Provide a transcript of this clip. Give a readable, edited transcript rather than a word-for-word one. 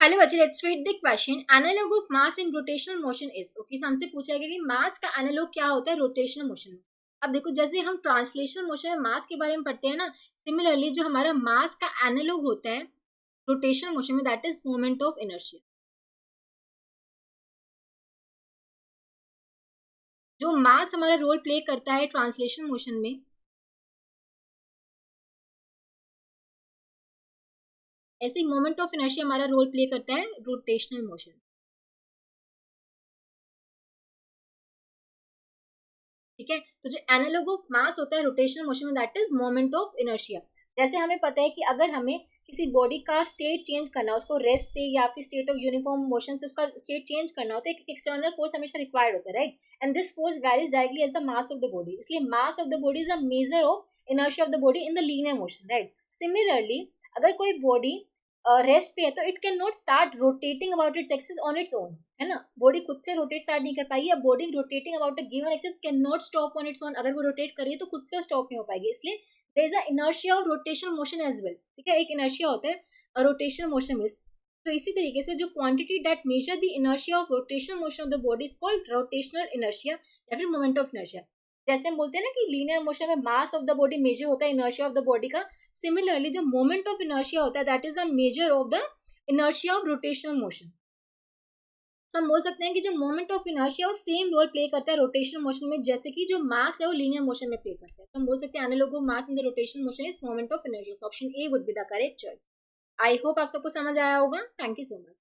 Hello बच्चे, let's read the question. Analog of mass in rotational motion is. Okay, हमसे पूछा गया कि मास का एनालॉग क्या होता है रोटेशनल मोशन में। अब देखो, जैसे हम ट्रांसलेशनल मोशन में मास के बारे में पढ़ते हैं ना, सिमिलरली जो हमारा मास का एनालॉग होता है रोटेशनल मोशन में, that is moment of inertia. जो मास हमारा रोल प्ले करता है ट्रांसलेशनल मोशन में, ऐसे ही मोमेंट ऑफ इनर्शिया हमारा रोल प्ले करता है रोटेशनल मोशन। ठीक है, तो जो एनालॉग ऑफ मास होता है रोटेशनल मोशन में, that is moment of inertia. जैसे हमें पता है कि अगर हमें किसी बॉडी का स्टेट चेंज करना हो, उसको रेस्ट से या फिर स्टेट ऑफ यूनिफॉर्म मोशन से उसका स्टेट चेंज करना हो, तो एक एक्सटर्नल फोर्स हमेशा रिक्वायर्ड होता है, right. And this force varies directly as the mass of the body, इसलिए mass of the body is a measure of inertia of the body in the linear motion, right. Similarly अगर कोई body rest पे है तो it can not start rotating about its axis on its own, है ना। Body खुद से rotate start नहीं कर पाएगी, या body rotating about a given axis can not stop on its own. अगर वो रोटेट कर रही है तो खुद से स्टॉप नहीं हो पाएगी, इसलिए there is a inertia of rotational motion as well. ठीक है, एक इनर्शिया होता है रोटेशनल मोशन में। तो इसी तरीके से जो quantity that measure the inertia of rotational motion of the body is called rotational inertia या फिर मोमेंट ऑफ इनर्शिया। जैसे हम बोलते हैं ना कि लीनियर मोशन में mass of the body measure होता है इनर्शिया ऑफ द बॉडी का, सिमिलरली जो मोमेंट ऑफ इनर्शिया होता है that is the measure of the inertia of rotational motion. So हम बोल सकते हैं कि जो मोमेंट ऑफ इनर्शिया वो सेम रोल प्ले करता है रोटेशनल मोशन में, जैसे कि जो मास है वो लीनियर मोशन में प्ले करता है। तो हम बोल सकते हैं analog of mass in the rotational motion is moment of inertia. Option A would be the correct choice. I hope आप सबको समझ आया होगा। Thank you so much.